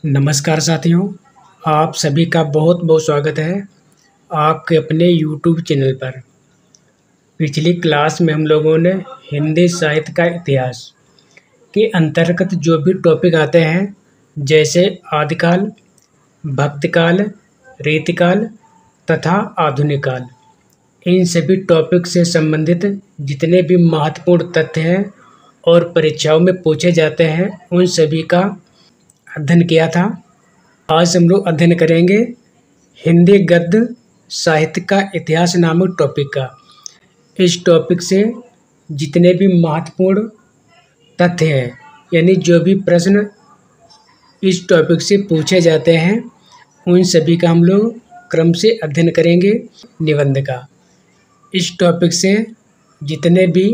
नमस्कार साथियों, आप सभी का बहुत बहुत स्वागत है आपके अपने YouTube चैनल पर। पिछली क्लास में हम लोगों ने हिंदी साहित्य का इतिहास के अंतर्गत जो भी टॉपिक आते हैं, जैसे आदिकाल, भक्तिकाल, रीतिकाल तथा आधुनिक काल, इन सभी टॉपिक से संबंधित जितने भी महत्वपूर्ण तथ्य हैं और परीक्षाओं में पूछे जाते हैं, उन सभी का अध्ययन किया था। आज हम लोग अध्ययन करेंगे हिंदी गद्य साहित्य का इतिहास नामक टॉपिक का। इस टॉपिक से जितने भी महत्वपूर्ण तथ्य हैं, यानी जो भी प्रश्न इस टॉपिक से पूछे जाते हैं, उन सभी का हम लोग क्रम से अध्ययन करेंगे। निबंध का इस टॉपिक से जितने भी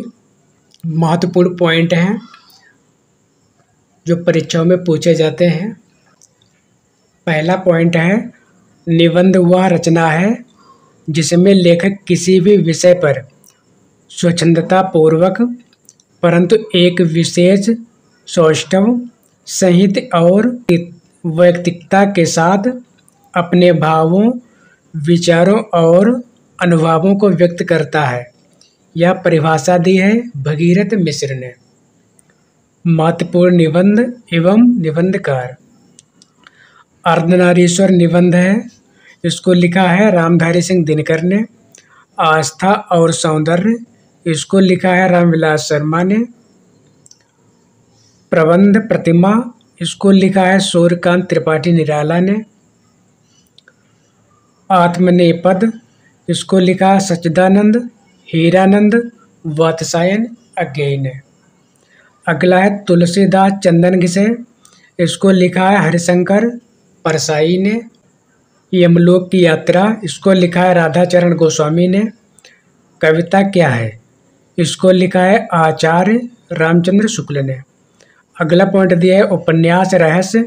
महत्वपूर्ण पॉइंट हैं जो परीक्षाओं में पूछे जाते हैं। पहला पॉइंट है, निबंध वह रचना है जिसमें लेखक किसी भी विषय पर स्वच्छंदता पूर्वक परंतु एक विशेष सौष्ठव संहित और वैयक्तिकता के साथ अपने भावों, विचारों और अनुभवों को व्यक्त करता है। यह परिभाषा दी है भगीरथ मिश्र ने। महत्वपूर्ण निबंध एवं निबंधकार। अर्धनारीश्वर निबंध है, इसको लिखा है रामधारी सिंह दिनकर ने। आस्था और सौंदर्य, इसको लिखा है रामविलास शर्मा ने। प्रबंध प्रतिमा, इसको लिखा है सूर्यकांत त्रिपाठी निराला ने। आत्मनेपद, इसको लिखा है सच्चिदानंद हीरानंद वात्स्यायन अज्ञेय ने। अगला है तुलसीदास चंदन घिसे, इसको लिखा है हरिशंकर परसाई ने। यमलोक की यात्रा, इसको लिखा है राधाचरण गोस्वामी ने। कविता क्या है, इसको लिखा है आचार्य रामचंद्र शुक्ल ने। अगला पॉइंट दिया है उपन्यास रहस्य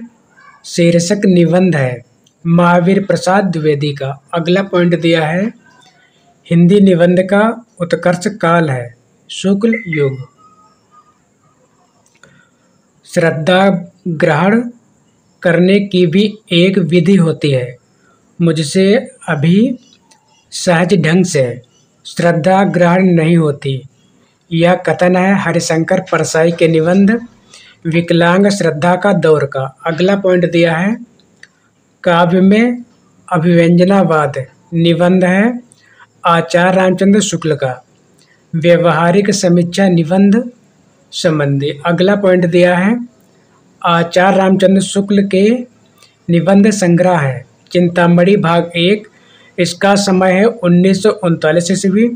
शीर्षक निबंध है महावीर प्रसाद द्विवेदी का। अगला पॉइंट दिया है हिंदी निबंध का उत्कर्ष काल है शुक्ल युग। श्रद्धा ग्रहण करने की भी एक विधि होती है, मुझसे अभी सहज ढंग से श्रद्धा ग्रहण नहीं होती। यह कथन है हरिशंकर परसाई के निबंध विकलांग श्रद्धा का दौर का। अगला पॉइंट दिया है काव्य में अभिव्यंजनावाद निबंध है आचार्य रामचंद्र शुक्ल का। व्यवहारिक समीक्षा निबंध संबंधी। अगला पॉइंट दिया है आचार्य रामचंद्र शुक्ल के निबंध संग्रह है चिंतामणि भाग 1, इसका समय है 1939 ईस्वी।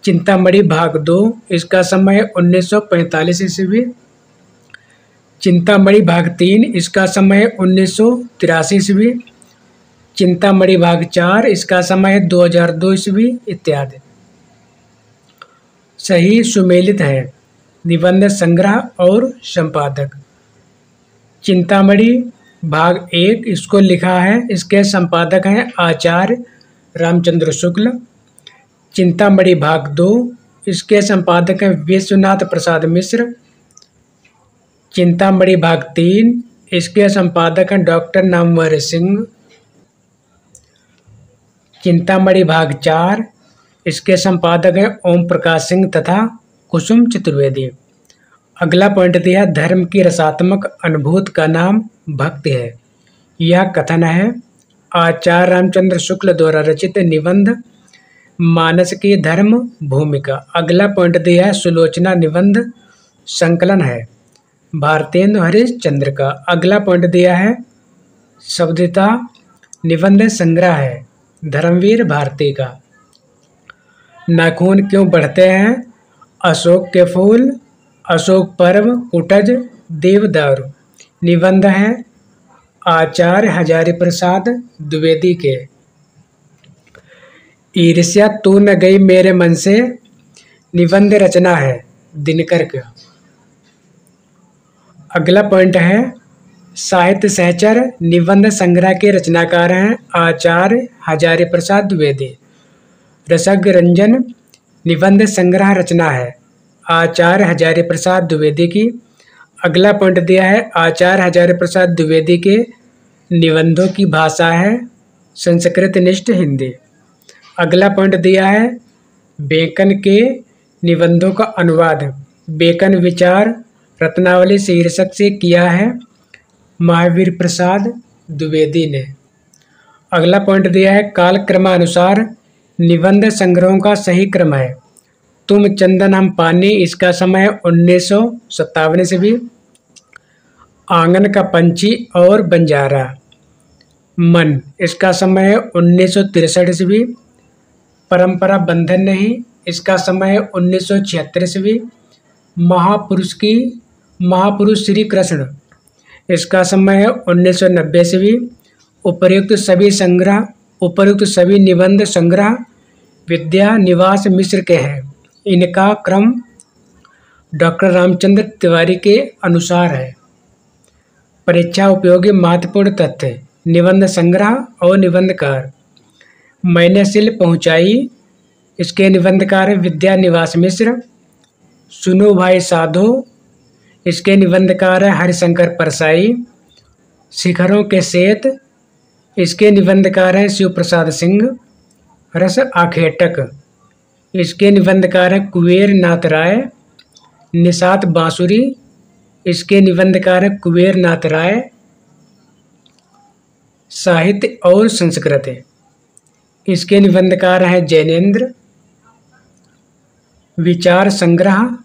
चिंतामणि भाग 2, इसका समय है 1945 ईस्वी। चिंतामणि भाग 3, इसका समय है 1983 ईस्वी। चिंतामणि भाग 4, इसका समय है 2002 ईस्वी इत्यादि। सही सुमेलित है निबंध संग्रह और संपादक। चिंतामणि भाग 1, इसको लिखा है, इसके संपादक हैं आचार्य रामचंद्र शुक्ल। चिंतामणि भाग 2, इसके संपादक हैं विश्वनाथ प्रसाद मिश्र। चिंतामणि भाग 3, इसके संपादक हैं डॉक्टर नामवर सिंह। चिंतामणि भाग 4, इसके संपादक हैं ओम प्रकाश सिंह तथा कुसुम चतुर्वेदी। अगला पॉइंट दिया है धर्म की रसात्मक अनुभूति का नाम भक्ति है। यह कथन है आचार्य रामचंद्र शुक्ल द्वारा रचित निबंध मानस की धर्म भूमिका। अगला पॉइंट दिया है सुलोचना निबंध संकलन है भारतेंदु हरिश्चंद्र का। अगला पॉइंट दिया है शब्दिता निबंध संग्रह है धर्मवीर भारती का। नाखून क्यों बढ़ते हैं, अशोक के फूल, अशोक पर्व, कुटज, देवदारू। निबंध है आचार्य हजारी प्रसाद द्विवेदी के। ईर्ष्या तू न गई मेरे मन से निबंध रचना है दिनकर का। अगला पॉइंट है साहित्य सहचर निबंध संग्रह के रचनाकार हैं आचार्य हजारी प्रसाद द्विवेदी। रसज्ञ रंजन निबंध संग्रह रचना है आचार्य हजारी प्रसाद द्विवेदी की। अगला पॉइंट दिया है आचार्य हजारी प्रसाद द्विवेदी के निबंधों की भाषा है संस्कृत निष्ठ हिंदी। अगला पॉइंट दिया है बेकन के निबंधों का अनुवाद बेकन विचार रत्नावली शीर्षक से किया है महावीर प्रसाद द्विवेदी ने। अगला पॉइंट दिया है कालक्रमानुसार निबंध संग्रहों का सही क्रम है तुम चंदन हम पानी, इसका समय 1957 ईस्वी। आंगन का पंछी और बंजारा मन, इसका समय है 1963 ईस्वी। परंपरा बंधन नहीं, इसका समय है 1976 ईस्वी। महापुरुष श्री कृष्ण, इसका समय है 1990 ईस्वी। उपर्युक्त सभी निबंध संग्रह विद्या निवास मिश्र के हैं। इनका क्रम डॉक्टर रामचंद्र तिवारी के अनुसार है। परीक्षा उपयोगी महत्वपूर्ण तथ्य निबंध संग्रह और निबंधकार। मैंने सिल पहुंचाई, इसके निबंधकार है विद्या निवास मिश्र। सुनो भाई साधो, इसके निबंधकार है हरिशंकर परसाई। शिखरों के सेत, इसके निबंधकार हैं शिव प्रसाद सिंह। रस आखेटक, इसके निबंधकार हैं कुबेर नाथ राय। निषाद बांसुरी, इसके निबंधकार हैं कुबेर नाथ राय। साहित्य और संस्कृत, इसके निबंधकार हैं जैनेन्द्र। विचार संग्रह,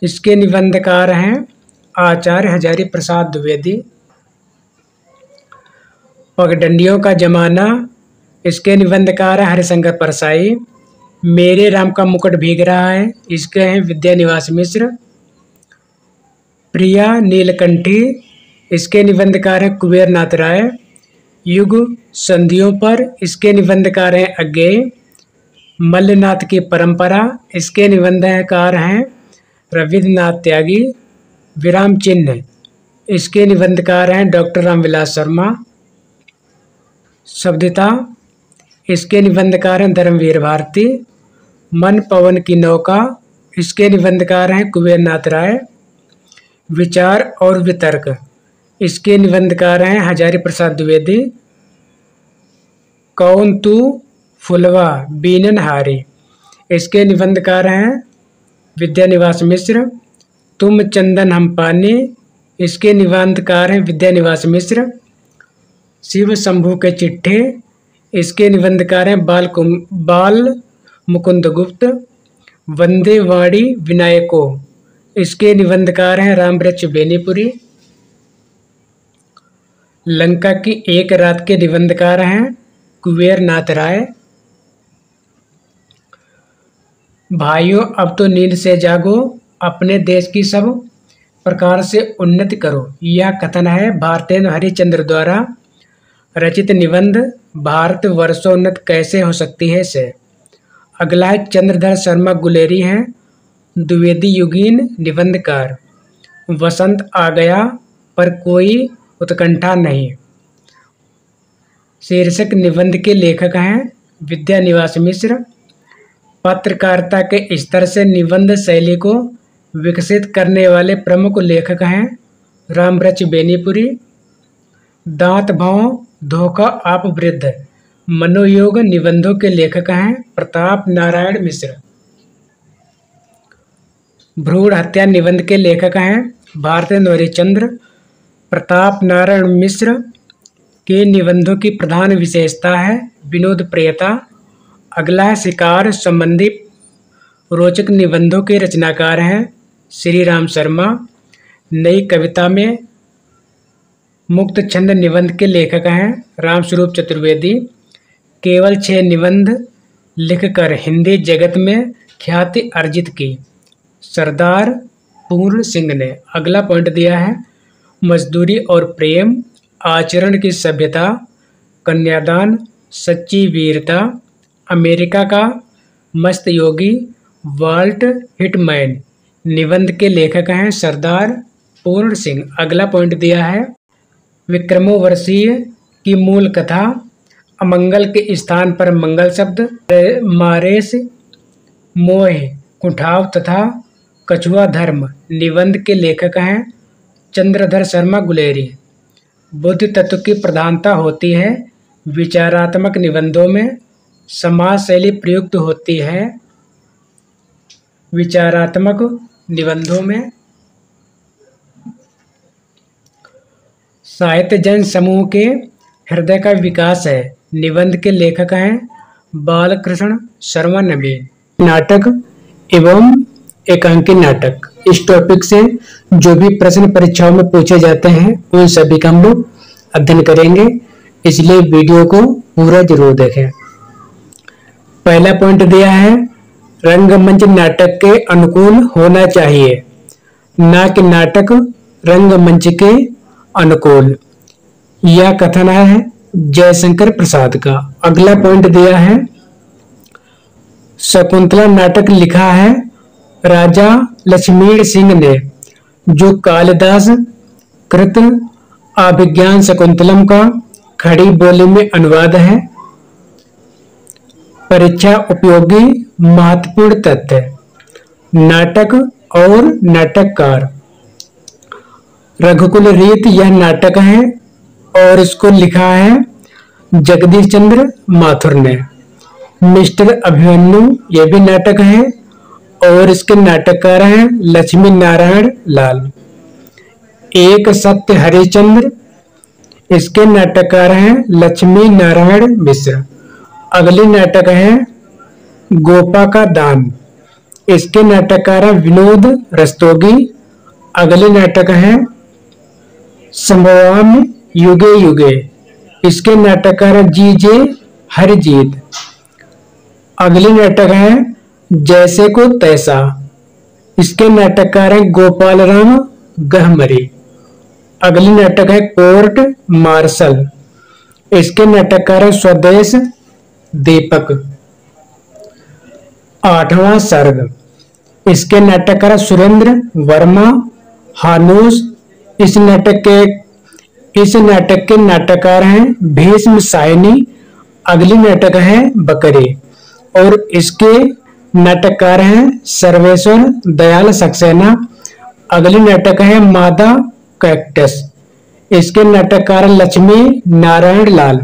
इसके निबंधकार हैं आचार्य हजारी प्रसाद द्विवेदी। पगडंडियों का जमाना, इसके निबंधकार है हरिशंकर परसाई। मेरे राम का मुकुट भीग रहा है, इसके हैं विद्या निवास मिश्र। प्रिया नीलकंठी, इसके निबंधकार हैं कुबेर नाथ राय। युग संधियों पर, इसके निबंधकार हैं अज्ञेय। मल्लनाथ की परंपरा, इसके निबंधकार हैं रविन्द्रनाथ त्यागी। विराम चिन्ह, इसके निबंधकार हैं डॉक्टर रामविलास शर्मा। शब्दता, इसके निबंधकार हैं धर्मवीर भारती। मन पवन की नौका, इसके निबंधकार हैं कुबेर नाथ राय। विचार और वितर्क, इसके निबंधकार हैं हजारी प्रसाद द्विवेदी। कौन तू फुलवा बीनन हारी, इसके निबंधकार हैं विद्या निवास मिश्र। तुम चंदन हम पानी, इसके निबंधकार हैं विद्या निवास मिश्र। शिव शंभू के चिट्ठे, इसके निबंधकार हैं बाल मुकुंद गुप्त। वंदे वाणी विनायको, इसके निबंधकार हैं रामवृक्ष बेनीपुरी। लंका की एक रात के निबंधकार हैं कुबेर नाथ राय। भाइयों अब तो नींद से जागो, अपने देश की सब प्रकार से उन्नति करो। यह कथन है भारतेंदु हरिश्चंद्र द्वारा रचित निबंध भारत वर्षोन्नत कैसे हो सकती है से। अगला है चंद्रधर शर्मा गुलेरी हैं द्विवेदी युगीन निबंधकार। वसंत आ गया पर कोई उत्कंठा नहीं, शीर्षक निबंध के लेखक हैं विद्या निवास मिश्र। पत्रकारिता के स्तर से निबंध शैली को विकसित करने वाले प्रमुख लेखक हैं रामवृक्ष बेनीपुरी। दांत भाव धोखा आप वृद्ध मनोयोग निबंधों के लेखक हैं प्रताप नारायण मिश्र। भ्रूण हत्या निबंध के लेखक हैं भारतेंदु हरिश्चंद्र। प्रताप नारायण मिश्र के निबंधों की प्रधान विशेषता है विनोद प्रियता। अगला है शिकार संबंधी रोचक निबंधों के रचनाकार हैं श्री राम शर्मा। नई कविता में मुक्त छंद निबंध के लेखक हैं रामस्वरूप चतुर्वेदी। केवल 6 निबंध लिखकर हिंदी जगत में ख्याति अर्जित की सरदार पूर्ण सिंह ने। अगला पॉइंट दिया है मजदूरी और प्रेम, आचरण की सभ्यता, कन्यादान, सच्ची वीरता, अमेरिका का मस्त योगी, वाल्ट हिटमैन निबंध के लेखक हैं सरदार पूर्ण सिंह। अगला पॉइंट दिया है विक्रमोर्वशीय की मूल कथा, अमंगल के स्थान पर मंगल शब्द, मारेश मोह कुठाव तथा कछुआ धर्म निबंध के लेखक हैं चंद्रधर शर्मा गुलेरी। बुद्धि तत्व की प्रधानता होती है। विचारात्मक निबंधों में समाज शैली प्रयुक्त होती है। विचारात्मक निबंधों में साहित्य जन समूह के हृदय का विकास है। निबंध के लेखक हैं बालकृष्ण शर्मा नवीन। नाटक एवं एकांकी नाटक, इस टॉपिक से जो भी प्रश्न परीक्षाओं में पूछे जाते हैं उन सभी का हम लोग अध्ययन करेंगे, इसलिए वीडियो को पूरा जरूर देखें। पहला पॉइंट दिया है रंगमंच नाटक के अनुकूल होना चाहिए, ना कि नाटक रंगमंच के अनुकूल। यह कथन है जयशंकर प्रसाद का। अगला पॉइंट दिया है शकुंतला नाटक लिखा है राजा लक्ष्मण सिंह ने, जो कालिदास कृत अभिज्ञान शकुंतलम का खड़ी बोली में अनुवाद है। परीक्षा उपयोगी महत्वपूर्ण तथ्य, नाटक और नाटककार। रघुकुल रीत यह नाटक है और इसको लिखा है जगदीश चंद्र माथुर ने। मिस्टर अभिमन्यु यह भी नाटक है और इसके नाटककार हैं लक्ष्मी नारायण लाल। एक सत्य हरिश्चंद्र, इसके नाटककार हैं लक्ष्मी नारायण मिश्र। अगली नाटक है गोपा का दान, इसके नाटककार हैं विनोद रस्तोगी। अगले नाटक है संभवामि युगे युगे, इसके नाटककार हैं जी.जे. हरिजीत। अगली नाटक है जैसे को तैसा, इसके नाटककार हैं गोपाल राम गहमरी। अगली नाटक है कोर्ट मार्शल, इसके नाटककार हैं स्वदेश दीपक। आठवां सर्ग, इसके नाटककार सुरेंद्र वर्मा हानूस। इस नाटक के नाटककार हैं भीष्म सायनी। अगली नाटक है बकरी और इसके नाटककार हैं सर्वेश्वर दयाल सक्सेना। अगली नाटक है मादा कैक्टस, इसके नाटककार लक्ष्मी नारायण लाल।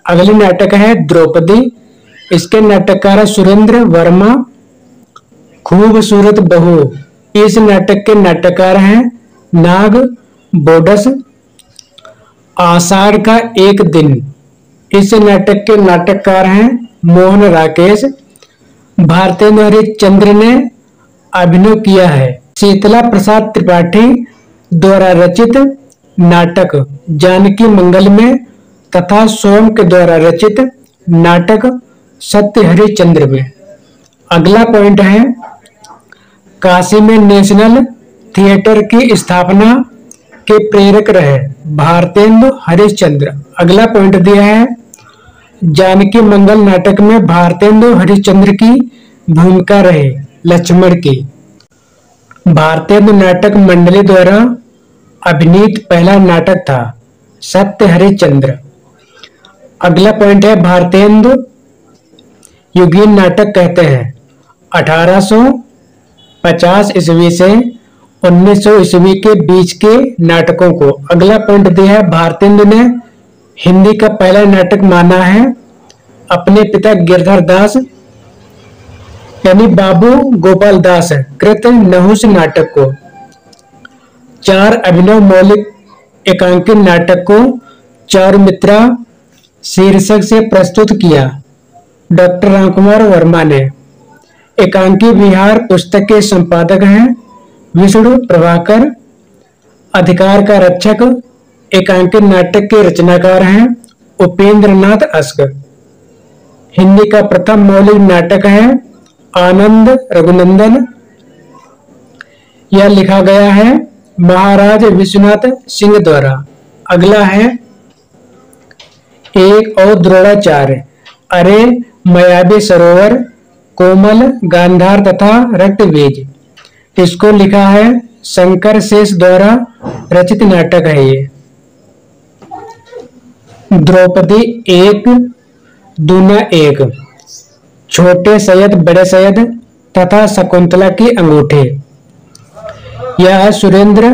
अगली नाटक है द्रौपदी, इसके नाटककार सुरेंद्र वर्मा। खूबसूरत बहू, इस नाटक के नाटककार हैं नाग बोडस। आषाढ़ का एक दिन, इस नाटक के नाटककार हैं मोहन राकेश। भारतेंदु हरिश्चंद्र ने अभिनय किया है। शीतला प्रसाद त्रिपाठी द्वारा रचित नाटक जानकी मंगल में तथा सोम के द्वारा रचित नाटक सत्य हरिश्चंद्र में। अगला पॉइंट है काशी में नेशनल थिएटर की स्थापना के प्रेरक रहे भारतेंदु हरिश्चंद्र। अगला पॉइंट दिया है जानकी मंगल नाटक में भारतेंदु हरिश्चंद्र की भूमिका रहे लक्ष्मण की। भारतेंदु नाटक मंडली द्वारा अभिनीत पहला नाटक था सत्य हरिश्चंद्र। अगला पॉइंट है भारतेंदु युगीन नाटक कहते हैं 1850 ईस्वी से 1900 ईस्वी के बीच के नाटकों को। अगला पॉइंट दिया है भारतेंदु ने हिंदी का पहला नाटक माना है अपने पिता गिरधर दास यानी बाबू गोपाल दास कृत नहुस नाटक को। 4 अभिनव मौलिक एकांकी नाटक को चारुमित्रा शीर्षक से प्रस्तुत किया डॉक्टर रामकुमार वर्मा ने। एकांकी विहार पुस्तक के संपादक हैं विष्णु प्रभाकर। अधिकार का रक्षक एकांकी नाटक के रचनाकार हैं उपेंद्र नाथ अस्क। हिंदी का प्रथम मौलिक नाटक है आनंद रघुनंदन। यह लिखा गया है महाराज विश्वनाथ सिंह द्वारा। अगला है एक और द्रोणाचार्य, अरे मायावी सरोवर, कोमल गांधार तथा रक्तबीज। इसको लिखा है शंकर शेष द्वारा रचित नाटक है ये। द्रौपदी 1 दूना 1, छोटे सैयद बड़े सैयद तथा शकुंतला की अंगूठी। यह है सुरेंद्र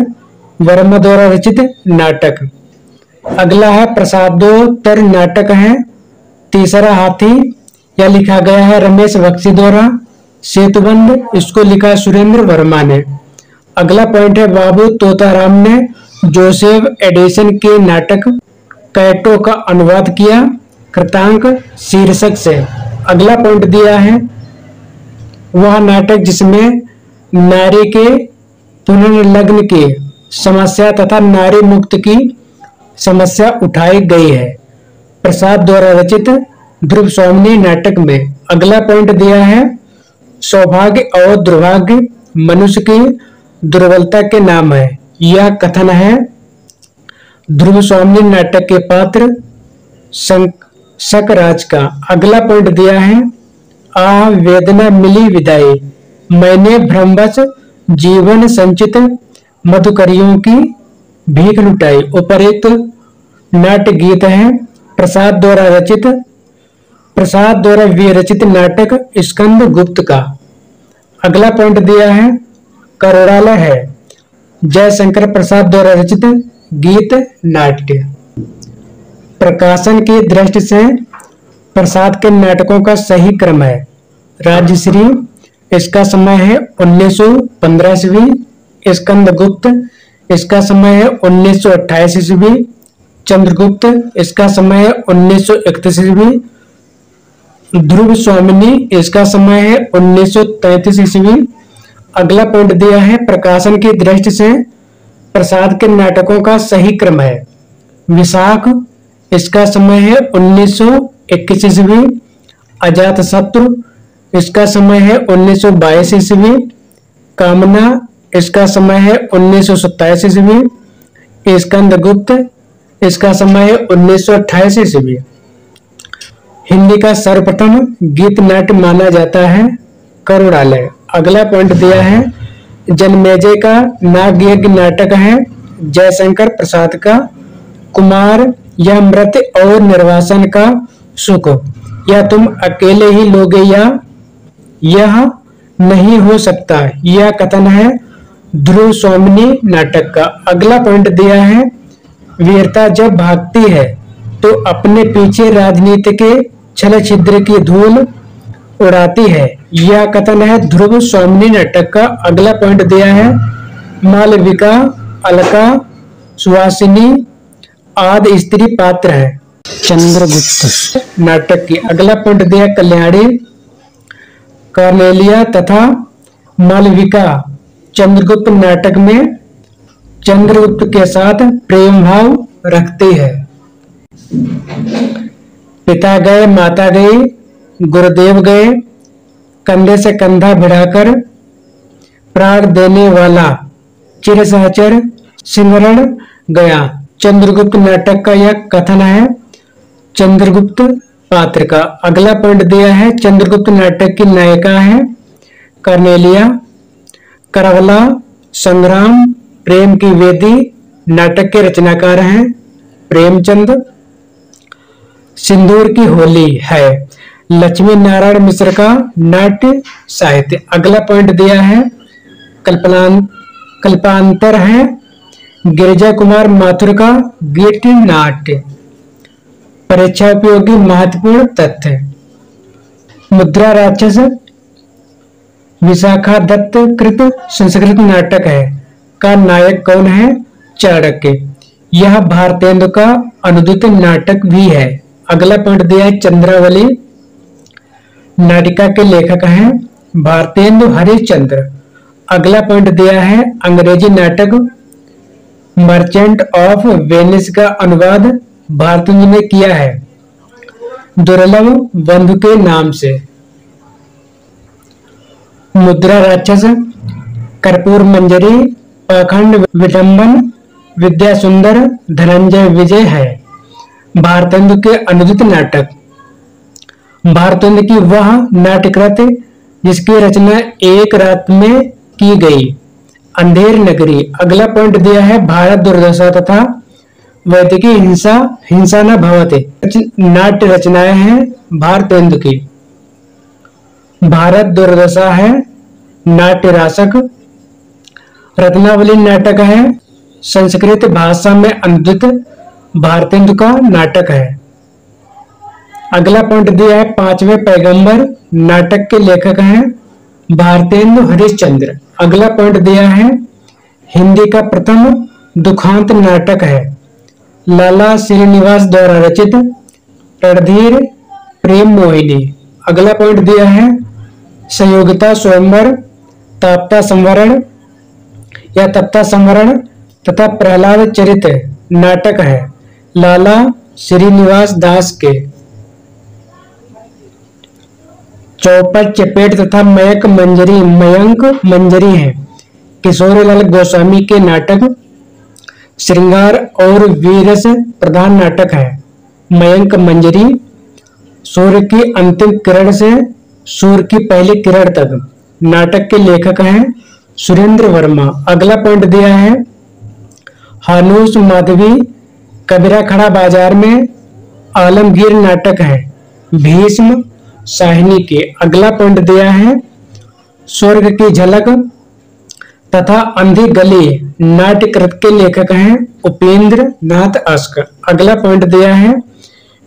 वर्मा द्वारा रचित नाटक। अगला है प्रसादोत्तर नाटक है तीसरा हाथी, यह लिखा गया है रमेश बख्शी द्वारा। सेतुबंद, इसको लिखा सुरेंद्र वर्मा ने। अगला पॉइंट है बाबू तोताराम ने जोसेफ एडिसन के नाटक कैटो का अनुवाद किया कृतांक शीर्षक से। अगला पॉइंट दिया है वह नाटक जिसमें नारी के पुनर्लग्न की समस्या तथा नारी मुक्त की समस्या उठाई गई है प्रसाद द्वारा रचित ध्रुव स्वामिनी नाटक में। अगला पॉइंट दिया है सौभाग्य और दुर्भाग्य मनुष्य की दुर्बलता के नाम है। यह कथन है ध्रुव स्वामिनी नाटक के पात्र शकराज का। अगला पॉइंट दिया है आह वेदना मिली विदाई, मैंने भ्रमवश जीवन संचित मधुकरियों की भीख लुटाई। उपरोक्त नाट्य गीत है प्रसाद द्वारा विरचित नाटक स्कंद गुप्त का। अगला पॉइंट दिया है करुणालय है जयशंकर प्रसाद द्वारा रचित गीत नाट्य। प्रकाशन की दृष्टि से प्रसाद के नाटकों का सही क्रम है राजश्री, इसका समय है 1915 ईस्वी। स्कंदगुप्त, इसका समय है 1928 ईस्वी। चंद्रगुप्त, इसका समय है 1931 ईस्वी। ध्रुव स्वामिनी, इसका समय है 1933 ईस्वी। अगला पॉइंट दिया है प्रकाशन की दृष्टि से प्रसाद के नाटकों का सही क्रम है विशाख, इसका समय है 1921 ईस्वी। अजातशत्रु, इसका समय है 1922 ईस्वी। कामना, इसका समय है 1927 ईस्वी। स्कंदगुप्त, इसका समय है 1928 ईस्वी। हिंदी का सर्वप्रथम गीत नाट्य माना जाता है करुणालय। अगला पॉइंट दिया है जन्मेजय का नागयज्ञ नाटक है जयशंकर प्रसाद का। कुमार, यह मृत और निर्वासन का सुख, या तुम अकेले ही लोगे या यह नहीं हो सकता, यह कथन है ध्रुव स्वामिनी नाटक का। अगला पॉइंट दिया है वीरता जब भागती है तो अपने पीछे राजनीति के छल छिद्र की धूल उड़ाती है, यह कथन है ध्रुव स्वामिनी नाटक का। अगला पॉइंट दिया है मालविका, अलका, सुहासिनी आदि स्त्री पात्र है चंद्रगुप्त नाटक की। अगला पॉइंट दिया कल्याणी, कार्नेलिया तथा मालविका चंद्रगुप्त नाटक में चंद्रगुप्त के साथ प्रेम भाव रखती है। पिता गए माता गई, गुरुदेव गए, कंधे से कंधा भिड़ाकर प्राण देने वाला चिर सहचर सिमरण गया। चंद्रगुप्त नाटक का यह कथन है चंद्रगुप्त पात्र का। अगला पॉइंट दिया है चंद्रगुप्त नाटक की नायिका है कार्नेलिया। करवला, संग्राम, प्रेम की वेदी नाटक के रचनाकार हैं प्रेमचंद। सिंदूर की होली है लक्ष्मी नारायण मिश्र का नाट्य साहित्य। अगला पॉइंट दिया है कल्पांतर है गिरिजा कुमार माथुर का गीत नाट्य। परीक्षा उपयोगी महत्वपूर्ण तथ्य मुद्रा राक्षस विशाखा दत्त कृत संस्कृत नाटक है का नायक कौन है चाणक्य। यह भारतेंदु का अनुदित नाटक भी है। अगला पॉइंट दिया है चंद्रावली नाटिका के लेखक हैं भारतेंदु हरिश्चंद्र। अगला पॉइंट दिया है अंग्रेजी नाटक मर्चेंट ऑफ वेनिस का अनुवाद भारतेंदु ने किया है दुर्लभ बंधु के नाम से। मुद्रा राक्षस, कर्पूर मंजरी, पाखंड विडंबन, विद्या सुंदर, धनंजय विजय है भारतेंदु के अनुदित नाटक। भारतेंदु की वह नाट्यकृत जिसकी रचना एक रात में की गई अंधेर नगरी। अगला पॉइंट दिया है भारत दुर्दशा तथा वैदिकी हिंसा न भवते नाट्य रचनाएं हैं भारतेंदु की। भारत दुर्दशा है नाट्य राशक। रत्नावली नाटक है संस्कृत भाषा में अनुदित भारतेंदु का नाटक है। अगला पॉइंट दिया है पांचवें पैगंबर नाटक के लेखक हैं भारतेंदु हरिश्चंद्र। अगला पॉइंट दिया है हिंदी का प्रथम दुखांत नाटक है लाला श्रीनिवास द्वारा रचित रणधीर प्रेम मोहिनी। अगला पॉइंट दिया है संयोगिता स्वयंवर ताप्ता संवरण या तप्ता संवरण तथा प्रहलाद चरित नाटक है लाला श्रीनिवास दास के। चौपट चपेट तथा मयंक मंजरी है किशोरीलाल गोस्वामी के नाटक। श्रृंगार और वीरस प्रधान नाटक है मयंक मंजरी। सूर्य की अंतिम किरण से सूर्य की पहली किरण तक नाटक के लेखक हैं सुरेंद्र वर्मा। अगला पॉइंट दिया है हानूस माधवी कबीरा खड़ा बाजार में आलमगीर नाटक है भीष्म साहिनी के। अगला पॉइंट दिया है स्वर्ग की झलक तथा अंधी गली नाट्यकृत के लेखक हैं उपेंद्र नाथ अस्क। अगला पॉइंट दिया है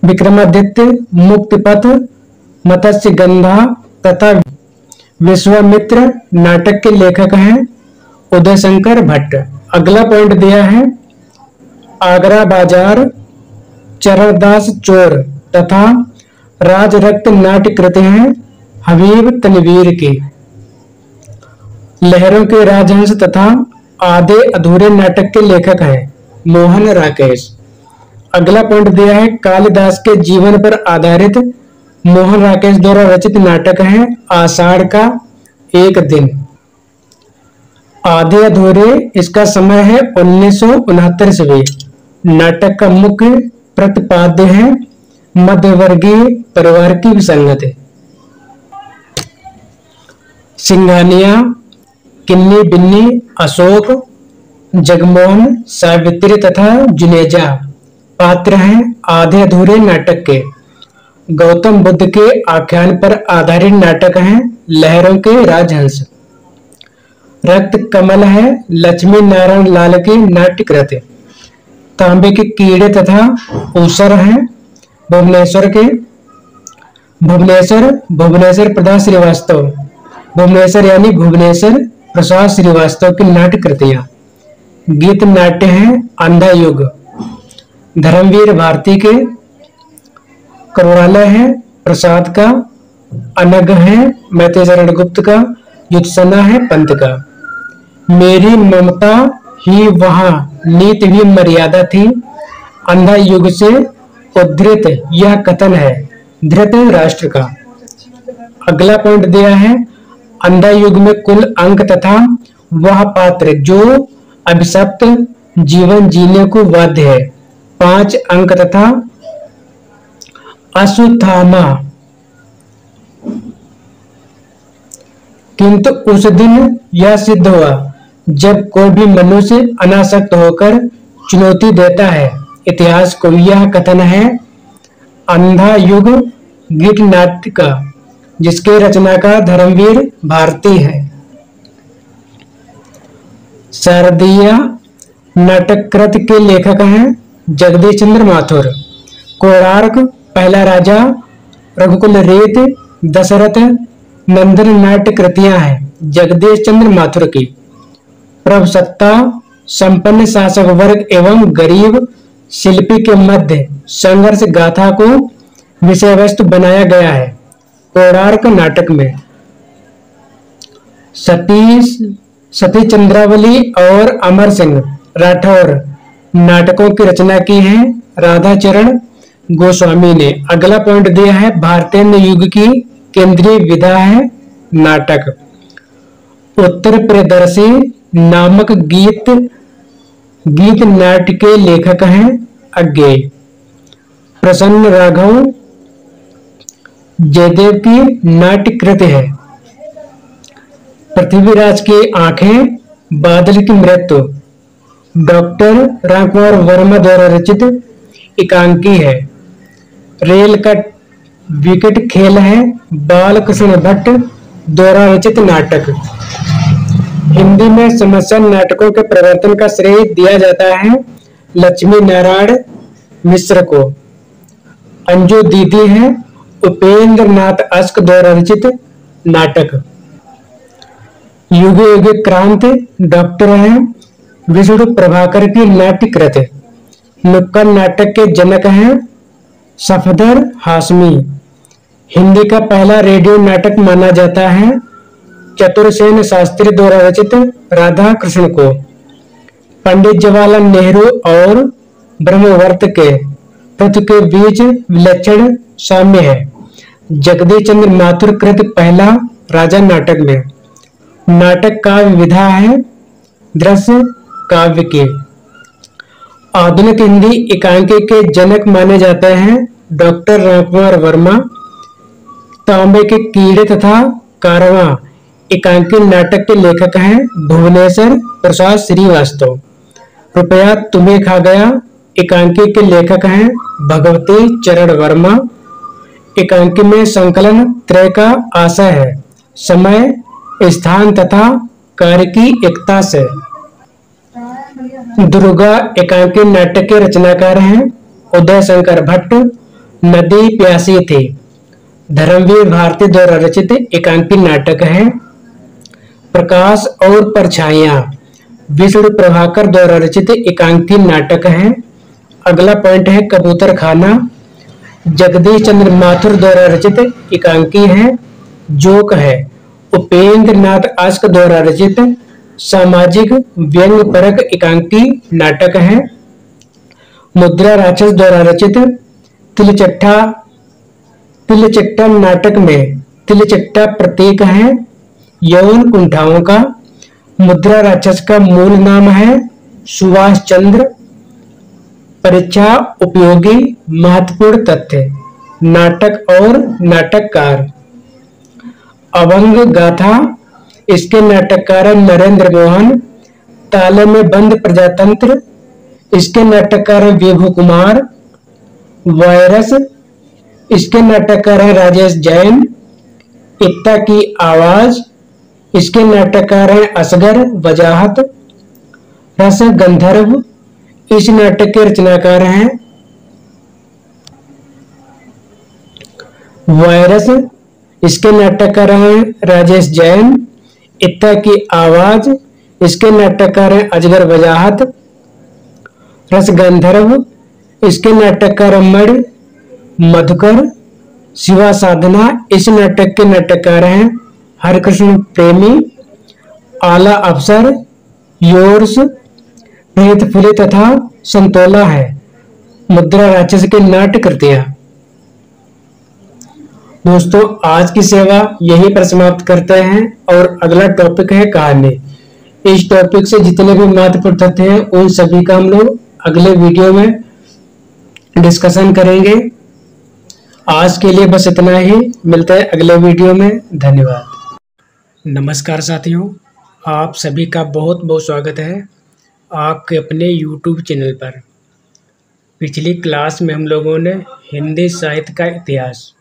विक्रमादित्य मुक्तिपथ मत्स्य गंधा तथा विश्वामित्र नाटक के लेखक हैं उदय शंकर भट्ट। अगला पॉइंट दिया है आगरा बाजार चरणदास चोर तथा राज रक्त नाट्य कृत हैं हबीब तनवीर की। लहरों के राजहंस तथा आधे अधूरे नाटक के लेखक हैं मोहन राकेश। अगला पॉइंट दिया है कालिदास के जीवन पर आधारित मोहन राकेश द्वारा रचित नाटक है आषाढ़ का एक दिन। आधे अधूरे इसका समय है 1969 ईस्वी। नाटक का मुख्य प्रतिपाद्य है मध्यवर्गीय परिवार की विसंगति। सिंघानिया किन्नी बिन्नी अशोक जगमोहन सावित्री तथा जुनेजा पात्र हैं आधे अधूरे नाटक के। गौतम बुद्ध के आख्यान पर आधारित नाटक हैं लहरों के राजहंस। रक्त कमल है लक्ष्मी नारायण लाल के नाट्यकृत। तांबे के कीड़े तथा ऊसर हैं भुवनेश्वर के। भुवनेश्वर प्रसाद श्रीवास्तव भुवनेश्वर यानी भुवनेश्वर प्रसाद श्रीवास्तव की नाट्य कृतियां। गीत नाट्य हैं अंधा युग धर्मवीर भारती के। करुणालय है प्रसाद का। अनग है मैत्रेय गुप्त का। युत्सना है पंत का। मेरी ममता ही वहां नीत भी मर्यादा थी। अंधा युग से उद्धृत यह कथन है धृत राष्ट्र का। अगला पॉइंट दिया है अंधा युग में कुल अंक तथा वह पात्र जो अभिशप्त जीवन जीने को बाध्य है 5 अंक तथा अश्वत्थामा। किंतु उस दिन यह सिद्ध हुआ जब कोई भी मनुष्य अनासक्त होकर चुनौती देता है इतिहास को। यह कथन है अंधा युग गीत नाट्य का जिसके रचनाकार धर्मवीर भारती है। शारदीय नाटक कृत के लेखक हैं जगदीश चंद्र माथुर। कोणार्क पहला राजा रघुकुल रीत दशरथ नंदन नाट्य कृतियां हैं जगदीश चंद्र माथुर की। प्रभुसत्ता संपन्न शासक वर्ग एवं गरीब शिल्पी के मध्य संघर्ष गाथा को विषय वस्तु बनाया गया है कोणार्क नाटक में। सती चंद्रावली और अमर सिंह राठौर नाटकों की रचना की है राधाचरण गोस्वामी ने। अगला पॉइंट दिया है भारतेंद्र युग की केंद्रीय विधा है नाटक। उत्तर प्रियदर्शी नामक गीत नाट्य के लेखक हैं अज्ञेय। प्रसन्न राघव जयदेव की नाट्य कृत है। पृथ्वीराज की आंखें बादल की मृत्यु डॉक्टर रामकुमार वर्मा द्वारा रचित एकांकी है। रेल का विकेट खेल है बालकृष्ण भट्ट द्वारा रचित नाटक। हिंदी में समस्या नाटकों के प्रवर्तन का श्रेय दिया जाता है लक्ष्मी नारायण मिश्र को। अंजू दीदी है उपेंद्र नाथ अश्क द्वारा रचित नाटक। युगे युगे क्रांति डॉक्टर हैं विष्णु प्रभाकर की नाट्य कृत। नुक्कड़ नाटक के जनक हैं सफदर हाशमी। हिंदी का पहला रेडियो नाटक माना जाता है चतुरसेन शास्त्री द्वारा रचित राधा कृष्ण को। पंडित जवाहरलाल नेहरू और ब्रह्मवर्त के तत्व के बीच विलक्षण साम्य है। जगदीश चंद्र माथुर कृत पहला राजा नाटक में। नाटक काव्य विधा है दृश्य काव्य की। आधुनिक हिंदी एकांकी के जनक माने जाते हैं डॉक्टर रामकुमार वर्मा। तांबे के कीड़े तथा कारवां एकांकी नाटक के लेखक हैं भुवनेश्वर प्रसाद श्रीवास्तव। रुपया तुम्हें खा गया एकांकी के लेखक हैं भगवती चरण वर्मा। एकांकी में संकलन त्रय का आशय है समय स्थान तथा कार्य की एकता से। दुर्गा एकांकी नाटक के रचनाकार हैं उदय शंकर भट्ट। नदी प्यासी थी धर्मवीर भारती द्वारा रचित एकांकी नाटक है। प्रकाश और परछाइयां विष्णु प्रभाकर द्वारा रचित एकांकी नाटक है। अगला पॉइंट है कबूतर खाना जगदीश चंद्र माथुर द्वारा रचित एकांकी है। जोक है उपेंद्र नाथ अश्क द्वारा रचित सामाजिक व्यंग्य परक एकांकी नाटक है। मुद्रा राक्षस द्वारा रचित तिलचट्टा नाटक में तिलचट्टा प्रतीक है यौन कुंठाओं का। मुद्रा राक्षस का मूल नाम है सुभाष चंद्र। परीक्षा उपयोगी महत्वपूर्ण तथ्य नाटक और नाटककार। अभंग गाथा इसके नाटककार नरेंद्र मोहन। ताले में बंद प्रजातंत्र इसके नाटककार विभू कुमार। वायरस इसके नाटककार है राजेश जैन। एकता की आवाज इसके नाटककार हैं असगर वजाहत। रस गंधर्व इस नाटक के रचनाकार हैं वायरस इसके नाटककार हैं राजेश जैन। एकता की आवाज इसके नाटककार हैं अजगर वजाहत। रस गंधर्व इसके नाटककार मणि मधुकर। शिवा साधना इस नाटक के नाटककार हैं हरिकृष्ण प्रेमी। आला अफसर योर्स प्रीतफुली तथा संतोला है मुद्रा राक्षस की नाट्य कृतियां। दोस्तों आज की सेवा यहीं पर समाप्त करते हैं और अगला टॉपिक है कहानी। इस टॉपिक से जितने भी महत्वपूर्ण तथ्य हैं उन सभी का हम लोग अगले वीडियो में डिस्कशन करेंगे। आज के लिए बस इतना ही। मिलते हैं अगले वीडियो में। धन्यवाद। नमस्कार साथियों, आप सभी का बहुत बहुत स्वागत है आपके अपने YouTube चैनल पर। पिछली क्लास में हम लोगों ने हिंदी साहित्य का इतिहास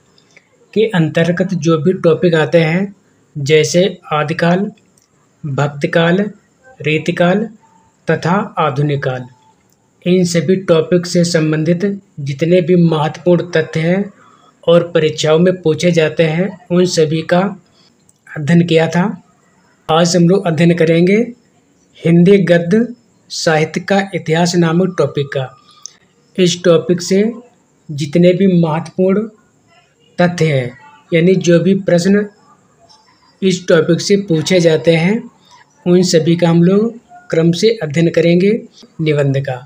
के अंतर्गत जो भी टॉपिक आते हैं जैसे आदिकाल, भक्तकाल, रीतिकाल तथा आधुनिक काल, इन सभी टॉपिक से संबंधित जितने भी महत्वपूर्ण तथ्य हैं और परीक्षाओं में पूछे जाते हैं उन सभी का अध्ययन किया था। आज हम लोग अध्ययन करेंगे हिंदी गद्य साहित्य का इतिहास नामक टॉपिक का। इस टॉपिक से जितने भी महत्वपूर्ण तथ्य हैं यानी जो भी प्रश्न इस टॉपिक से पूछे जाते हैं उन सभी का हम लोग क्रम से अध्ययन करेंगे निबंध का।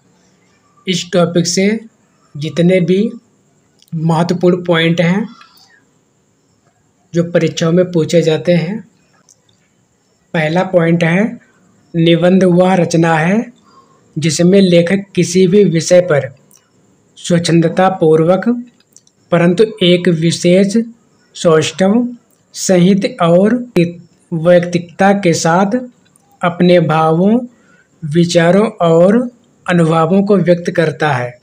इस टॉपिक से जितने भी महत्वपूर्ण पॉइंट हैं जो परीक्षाओं में पूछे जाते हैं। पहला पॉइंट है निबंध वह रचना है जिसमें लेखक किसी भी विषय पर स्वच्छंदता पूर्वक परंतु एक विशेष सौष्ठव संहित और वैयक्तिकता के साथ अपने भावों, विचारों और अनुभवों को व्यक्त करता है।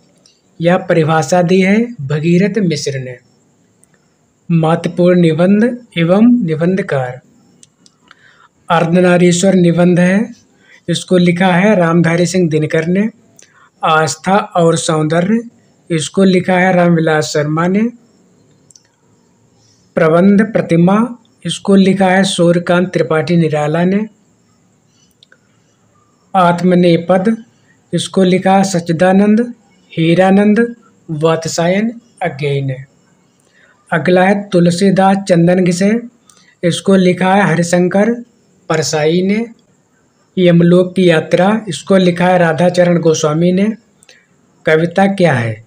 यह परिभाषा दी है भगीरथ मिश्र ने। महत्वपूर्ण निबंध एवं निबंधकार। अर्धनारीश्वर निबंध है, इसको लिखा है रामधारी सिंह दिनकर ने। आस्था और सौंदर्य इसको लिखा है रामविलास शर्मा ने। प्रबंध प्रतिमा, इसको लिखा है सूर्यकांत त्रिपाठी निराला ने। आत्मनेपद, इसको लिखा है सच्चिदानंद हीरानंद वात्स्यायन अज्ञेय ने। अगला है तुलसीदास चंदन घिसे, इसको लिखा है हरिशंकर परसाई ने। यमलोक की यात्रा, इसको लिखा है राधाचरण गोस्वामी ने। कविता क्या है,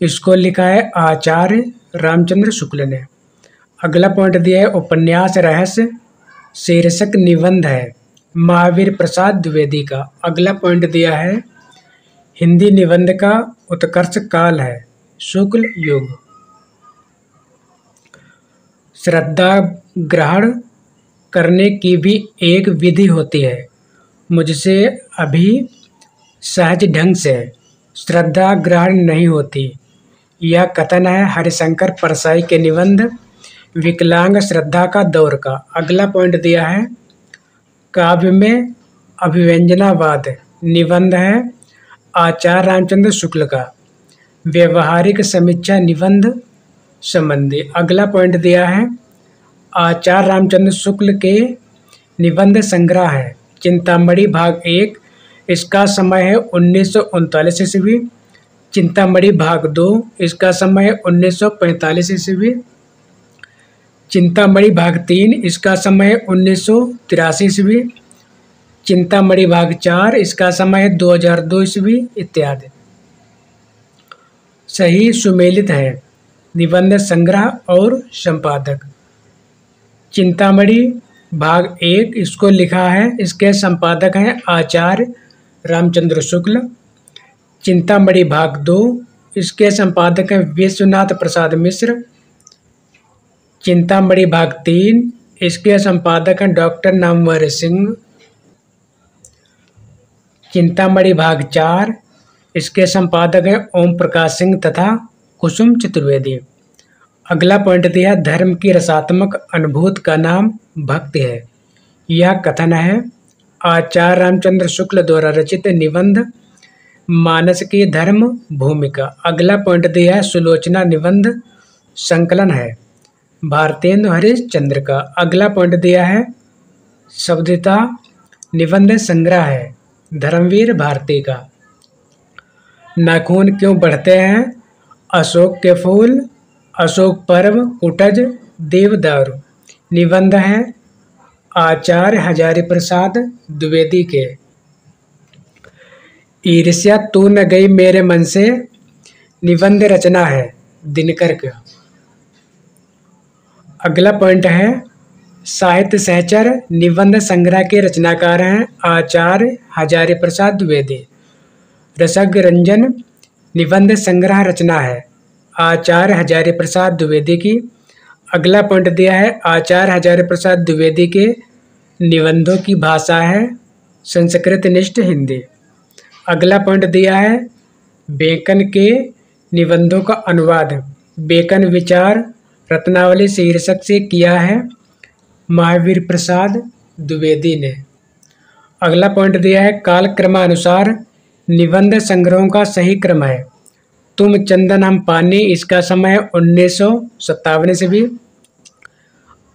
इसको लिखा है आचार्य रामचंद्र शुक्ल ने। अगला पॉइंट दिया है उपन्यास रहस्य शीर्षक निबंध है महावीर प्रसाद द्विवेदी का। अगला पॉइंट दिया है हिंदी निबंध का उत्कर्ष काल है शुक्ल युग। श्रद्धा ग्रहण करने की भी एक विधि होती है, मुझसे अभी सहज ढंग से श्रद्धा ग्रहण नहीं होती। यह कथन है हरिशंकर परसाई के निबंध विकलांग श्रद्धा का दौर का। अगला पॉइंट दिया है काव्य में अभिव्यंजनावाद निबंध है आचार्य रामचंद्र शुक्ल का। व्यवहारिक समीक्षा निबंध संबंधी। अगला पॉइंट दिया है आचार्य रामचंद्र शुक्ल के निबंध संग्रह है चिंतामणि भाग 1, इसका समय है 1939 ईस्वी। चिंतामणि भाग 2, इसका समय है 1945 ईस्वी। चिंतामणि भाग 3, इसका समय है 1983 ईस्वी। चिंतामणि भाग 4, इसका समय है 2002 ईस्वी इत्यादि। सही सुमेलित है निबंध संग्रह और संपादक। चिंतामणि भाग 1, इसको लिखा है, इसके संपादक हैं आचार्य रामचंद्र शुक्ल। चिंतामणि भाग 2, इसके संपादक हैं विश्वनाथ प्रसाद मिश्र। चिंतामणि भाग 3, इसके संपादक हैं डॉक्टर नामवर सिंह। चिंतामणि भाग 4, इसके संपादक हैं ओम प्रकाश सिंह तथा कुसुम चतुर्वेदी। अगला पॉइंट दिया धर्म की रसात्मक अनुभूति का नाम भक्ति है। यह कथन है आचार्य रामचंद्र शुक्ल द्वारा रचित निबंध मानस की धर्म भूमिका। अगला पॉइंट दिया है सुलोचना निबंध संकलन है भारतेंदु हरिश्चंद्र का। अगला पॉइंट दिया है शब्दिता निबंध संग्रह है धर्मवीर भारती का। नाखून क्यों बढ़ते हैं, अशोक के फूल, अशोक पर्व, कुटज, देवदारू। निबंध है आचार्य हजारी प्रसाद द्विवेदी के। ईर्ष्या तू न गई मेरे मन से निबंध रचना है दिनकर का। अगला पॉइंट है साहित्य सहचर निबंध संग्रह के रचनाकार हैं आचार्य हजारी प्रसाद द्विवेदी। रसज्ञ रंजन निबंध संग्रह रचना है आचार्य हजारी प्रसाद द्विवेदी की। अगला पॉइंट दिया है आचार्य हजारी प्रसाद द्विवेदी के निबंधों की भाषा है संस्कृत निष्ठ हिंदी। अगला पॉइंट दिया है बेकन के निबंधों का अनुवाद बेकन विचार रत्नावली शीर्षक से किया है महावीर प्रसाद द्विवेदी ने। अगला पॉइंट दिया है कालक्रमानुसार निबंध संग्रहों का सही क्रम है तुम चंदन हम पानी, इसका समय 1957 ईस्वी।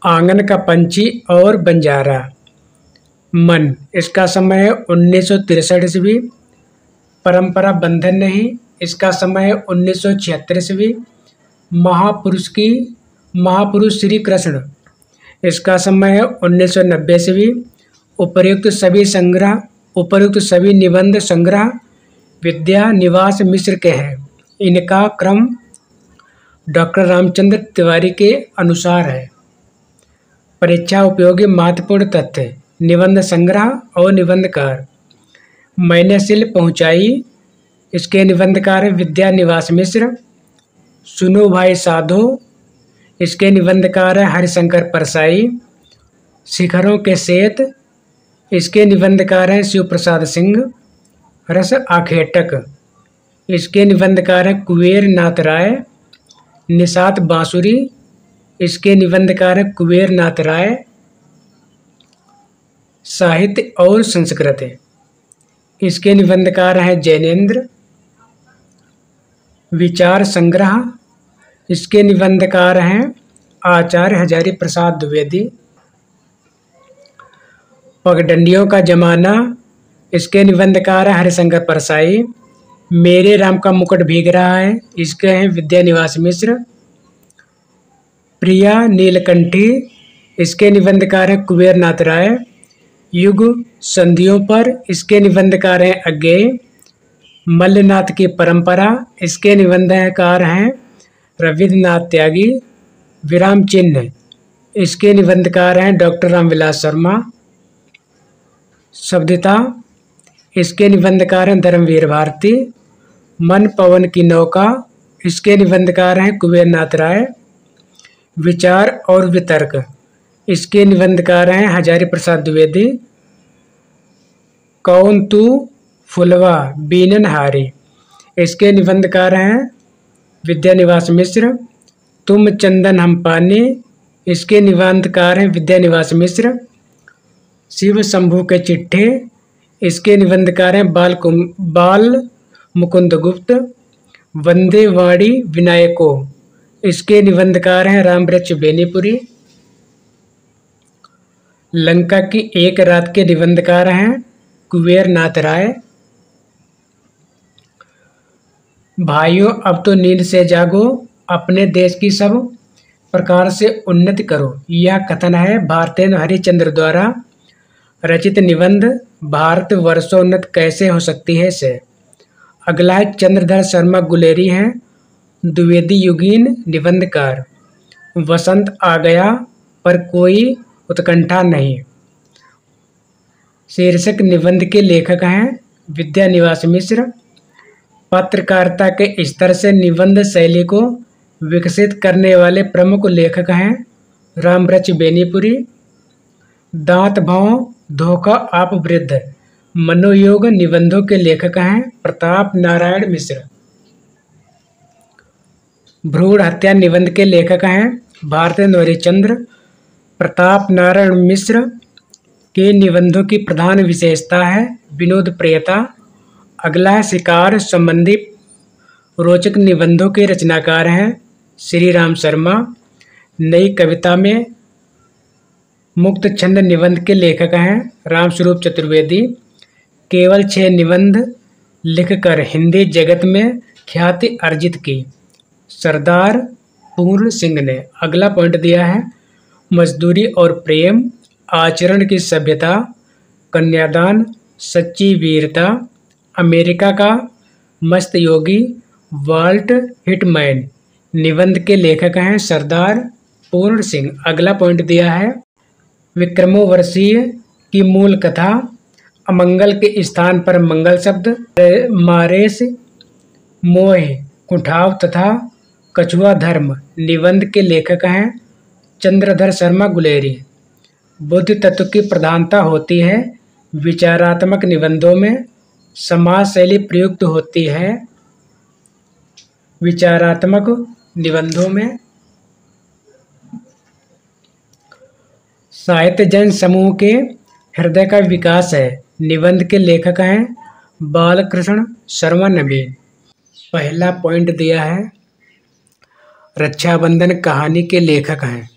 आंगन का पंछी और बंजारा मन, इसका समय है 1963 ईस्वी। परंपरा बंधन नहीं, इसका समय है 1976 ईस्वी। महापुरुष श्री कृष्ण, इसका समय है 1990 ईस्वी। उपर्युक्त सभी निबंध संग्रह विद्या निवास मिश्र के हैं। इनका क्रम डॉक्टर रामचंद्र तिवारी के अनुसार है। परीक्षा उपयोगी महत्वपूर्ण तथ्य निबंध संग्रह और निबंधकार। मैंने शिल्प पहुंचाई, इसके निबंधकार है विद्या निवास मिश्र। सुनो भाई साधो, इसके निबंधकार है हरिशंकर परसाई। शिखरों के सेत, इसके निबंधकार हैं शिव प्रसाद सिंह। रस आखेटक, इसके निबंधकार हैं कुबेर नाथ राय। निषाद बांसुरी, इसके निबंधकार हैं कुबेर नाथ राय। साहित्य और संस्कृत, इसके निबंधकार हैं जैनेन्द्र। विचार संग्रह, इसके निबंधकार हैं आचार्य हजारी प्रसाद द्विवेदी। पगडंडियों का जमाना, इसके निबंधकार हैं हरिशंकर परसाई। मेरे राम का मुकुट भीग रहा है, इसके हैं विद्यानिवास मिश्र। प्रिया नीलकंठी, इसके निबंधकार हैं कुबेर नाथ राय। युग संधियों पर, इसके निबंधकार हैं अज्ञेय। मल्लनाथ की परंपरा, इसके निबंधकार हैं रविन्द्रनाथ त्यागी। विराम चिन्ह, इसके निबंधकार हैं डॉक्टर रामविलास शर्मा। शब्दता, इसके निबंधकार हैं धर्मवीर भारती। मन पवन की नौका, इसके निबंधकार हैं कुबेर नाथ राय। विचार और वितर्क, इसके निबंधकार हैं हजारी प्रसाद द्विवेदी। कौन तू फुलवा बीनन हारी, इसके निबंधकार हैं विद्यानिवास मिश्र। तुम चंदन हम पानी, इसके निबंधकार हैं विद्यानिवास मिश्र। शिव शंभू के चिट्ठे, इसके निबंधकार हैं बाल मुकुंद गुप्त। वंदे वाणी विनायको, इसके निबंधकार हैं रामवृक्ष बेनीपुरी। लंका की एक रात के निबंधकार हैं कुबेर नाथ राय। भाइयों अब तो नींद से जागो, अपने देश की सब प्रकार से उन्नति करो, यह कथन है भारतेंदु हरिश्चंद्र द्वारा रचित निबंध भारत वर्षोन्नत कैसे हो सकती है से। अगला है चंद्रधर शर्मा गुलेरी हैं द्विवेदी युगीन निबंधकार। वसंत आ गया पर कोई उत्कंठा नहीं, शीर्षक निबंध के लेखक हैं विद्यानिवास मिश्र। पत्रकारिता के स्तर से निबंध शैली को विकसित करने वाले प्रमुख लेखक हैं रामवृक्ष बेनीपुरी। दांत भाव धोखा आप वृद्ध मनोयोग निबंधों के लेखक हैं प्रताप नारायण मिश्र। भ्रूण हत्या निबंध के लेखक हैं भारतेंदु हरिश्चंद्र। प्रताप नारायण मिश्र के निबंधों की प्रधान विशेषता है विनोद प्रियता। अगला है शिकार संबंधी रोचक निबंधों के रचनाकार हैं श्री राम शर्मा। नई कविता में मुक्त छंद निबंध के लेखक हैं रामस्वरूप चतुर्वेदी। केवल 6 निबंध लिखकर हिंदी जगत में ख्याति अर्जित की सरदार पूर्ण सिंह ने। अगला पॉइंट दिया है मजदूरी और प्रेम, आचरण की सभ्यता, कन्यादान, सच्ची वीरता, अमेरिका का मस्त योगी, वाल्ट हिटमैन निबंध के लेखक हैं सरदार पूर्ण सिंह। अगला पॉइंट दिया है विक्रमोर्वशीय की मूल कथा, अमंगल के स्थान पर मंगल शब्द, मारेस मोह कुठाव तथा कछुआ धर्म निबंध के लेखक हैं चंद्रधर शर्मा गुलेरी। बुद्धि तत्व की प्रधानता होती है विचारात्मक निबंधों में, समाज शैली प्रयुक्त होती है विचारात्मक निबंधों में। साहित्य जन समूह के हृदय का विकास है निबंध के लेखक हैं बालकृष्ण शर्मा नवीन। पहला पॉइंट दिया है रक्षाबंधन कहानी के लेखक हैं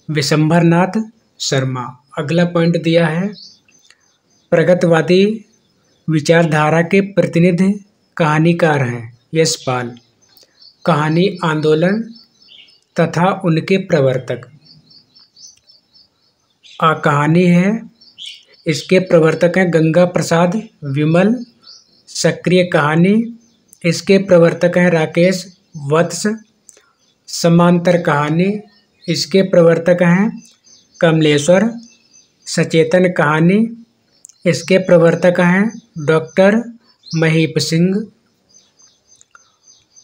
विशंभरनाथ शर्मा। अगला पॉइंट दिया है प्रगतिवादी विचारधारा के प्रतिनिधि कहानीकार हैं यशपाल। कहानी आंदोलन तथा उनके प्रवर्तक। कहानी है, इसके प्रवर्तक हैं गंगा प्रसाद विमल। सक्रिय कहानी, इसके प्रवर्तक हैं राकेश वत्स। समांतर कहानी, इसके प्रवर्तक हैं कमलेश्वर। सचेतन कहानी, इसके प्रवर्तक हैं डॉक्टर महीप सिंह।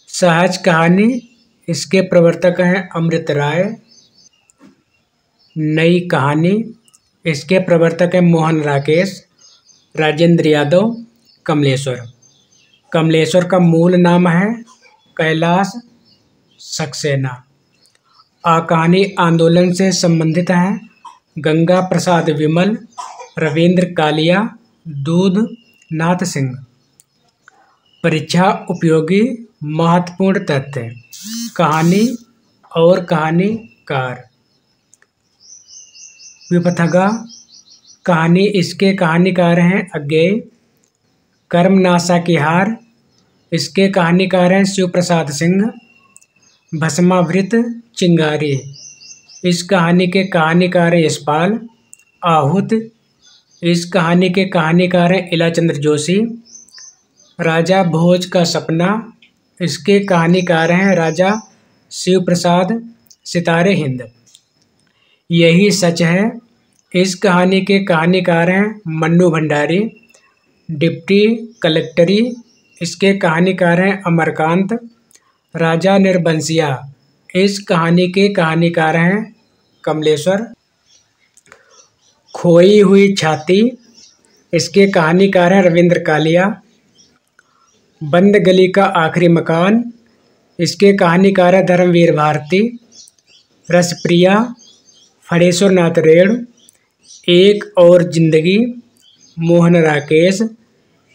सहज कहानी, इसके प्रवर्तक हैं अमृत राय। नई कहानी, इसके प्रवर्तक हैं मोहन राकेश, राजेंद्र यादव, कमलेश्वर। कमलेश्वर का मूल नाम है कैलाश सक्सेना। कहानी आंदोलन से संबंधित है गंगा प्रसाद विमल, रविंद्र कालिया, दूध नाथ सिंह। परीक्षा उपयोगी महत्वपूर्ण तथ्य। कहानी और कहानीकार। विपथगा कहानी, इसके कहानीकार हैं अज्ञेय। कर्मनाशा की हार, इसके कहानीकार हैं शिव प्रसाद सिंह। भस्मावृत चिंगारी, इस कहानी के कहानीकार हैं यशपाल। आहूत, इस कहानी के कहानीकार हैं इलाचंद्र जोशी। राजा भोज का सपना, इसके कहानीकार हैं राजा शिव प्रसाद सितारे हिंद। यही सच है, इस कहानी के कहानीकार हैं मन्नू भंडारी। डिप्टी कलेक्टरी, इसके कहानीकार हैं अमरकांत। राजा निर्बंसिया, इस कहानी के कहानीकार हैं कमलेश्वर। खोई हुई छाती, इसके कहानीकार हैं रविंद्र कालिया। बंद गली का आखिरी मकान, इसके कहानीकार हैं धर्मवीर भारती। रसप्रिया, फणेश्वर नाथ रेणु। एक और जिंदगी, मोहन राकेश।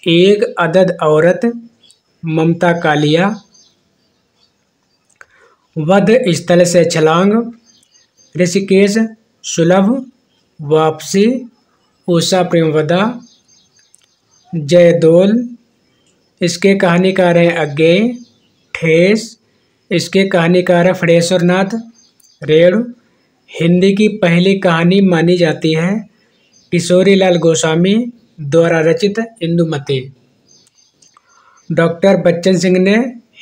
एक अदद औरत, ममता कालिया। वध स्थल से छलांग, ऋषिकेश सुलभ। वापसी, उषा प्रेमवदा। जयदोल, इसके कहानीकार हैं अज्ञेय। ठेस, इसके कहानीकार हैं फणेश्वर नाथ रेणु। हिंदी की पहली कहानी मानी जाती है किशोरीलाल गोस्वामी द्वारा रचित इंदुमती। डॉक्टर बच्चन सिंह ने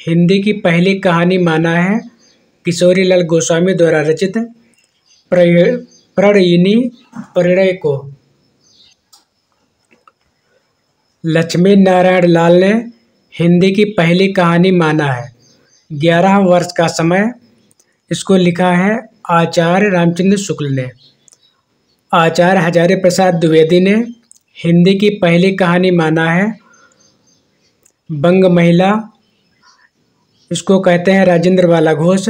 हिंदी की पहली कहानी माना है किशोरीलाल गोस्वामी द्वारा रचित प्रणयिनी परिणय को। लक्ष्मी नारायण लाल ने हिंदी की पहली कहानी माना है 11 वर्ष का समय, इसको लिखा है आचार्य रामचंद्र शुक्ल ने। आचार्य हजारी प्रसाद द्विवेदी ने हिंदी की पहली कहानी माना है बंग महिला, इसको कहते हैं राजेंद्र बाला घोष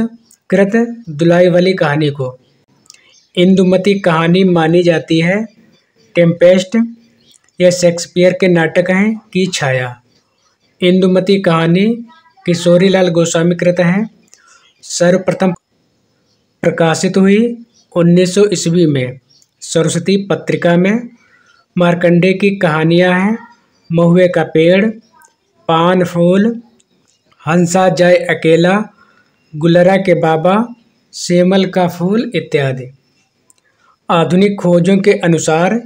कृत दुलाई वाली कहानी को। इंदुमती कहानी मानी जाती है टेम्पेस्ट, यह शेक्सपियर के नाटक हैं की छाया। इंदुमती कहानी किशोरीलाल गोस्वामी कृत है। सर्वप्रथम प्रकाशित हुई 1900 ईस्वी में सरस्वती पत्रिका में। मार्कंडेय की कहानियाँ हैं महुए का पेड़, पान फूल, हंसा जाए अकेला, गुलरा के बाबा, सेमल का फूल इत्यादि। आधुनिक खोजों के अनुसार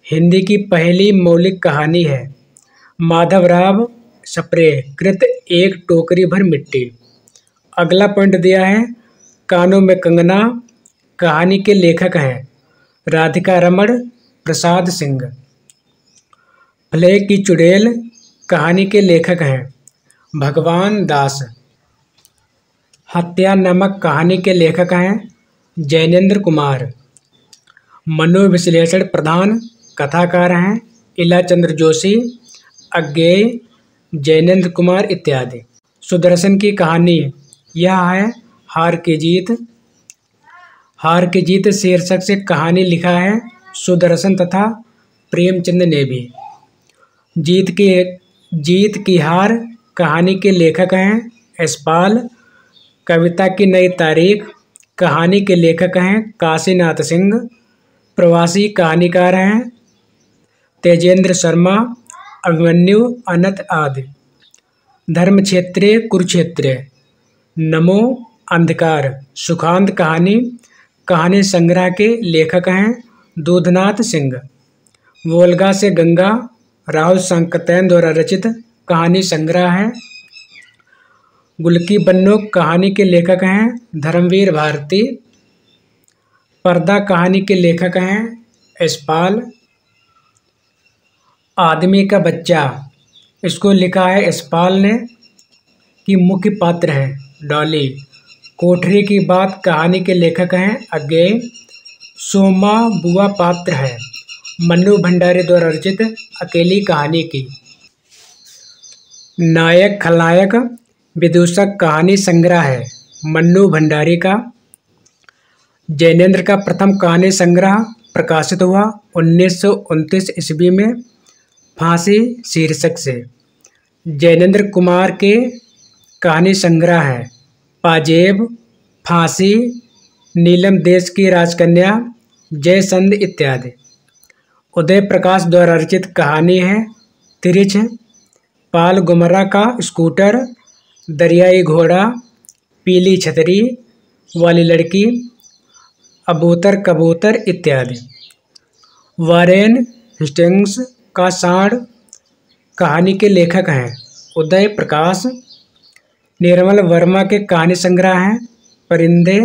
हिंदी की पहली मौलिक कहानी है माधवराव सप्रे कृत एक टोकरी भर मिट्टी। अगला पॉइंट दिया है कानों में कंगना, कहानी के लेखक हैं राधिका रमण प्रसाद सिंह। फले की चुड़ैल, कहानी के लेखक हैं भगवान दास। हत्या नामक कहानी के लेखक हैं जैनेन्द्र कुमार। मनोविश्लेषण प्रधान कथाकार हैं इलाचंद्र जोशी, अज्ञेय, जैनेन्द्र कुमार इत्यादि। सुदर्शन की कहानी, यह है हार की जीत। हार की जीत शीर्षक से कहानी लिखा है सुदर्शन तथा प्रेमचंद ने भी। जीत की हार, कहानी के लेखक हैं यशपाल। कविता की नई तारीख, कहानी के लेखक हैं काशीनाथ सिंह। प्रवासी कहानीकार हैं तेजेंद्र शर्मा, अभिमन्यु, अनंत आदि। धर्मक्षेत्रीय कुरुक्षेत्र, नमो, अंधकार, सुखांत कहानी, कहानी संग्रह के लेखक हैं दूधनाथ सिंह। वोल्गा से गंगा, राहुल सांकतैन द्वारा रचित कहानी संग्रह है। गुलकी बन्नो, कहानी के लेखक हैं धर्मवीर भारती। पर्दा, कहानी के लेखक हैं यशपाल। आदमी का बच्चा, इसको लिखा है यशपाल ने, कि मुख्य पात्र हैं डॉली। कोठरी की बात, कहानी के लेखक हैं अज्ञेय। सोमा बुआ पात्र है मन्नू भंडारी द्वारा रचित अकेली कहानी की। नायक खलनायक विदूषक, कहानी संग्रह है मन्नू भंडारी का। जैनेन्द्र का प्रथम कहानी संग्रह प्रकाशित हुआ 1929 ईस्वी में फांसी शीर्षक से। जैनेन्द्र कुमार के कहानी संग्रह है पाजेब, फांसी, नीलम देश की राजकन्या, जयसंध इत्यादि। उदय प्रकाश द्वारा रचित कहानी है तिरिछ, पाल गुमरा का स्कूटर, दरियाई घोड़ा, पीली छतरी वाली लड़की, अबूतर कबूतर इत्यादि। वारेन हेस्टिंग्स का सांड कहानी के लेखक हैं उदय प्रकाश। निर्मल वर्मा के कहानी संग्रह हैं परिंदे,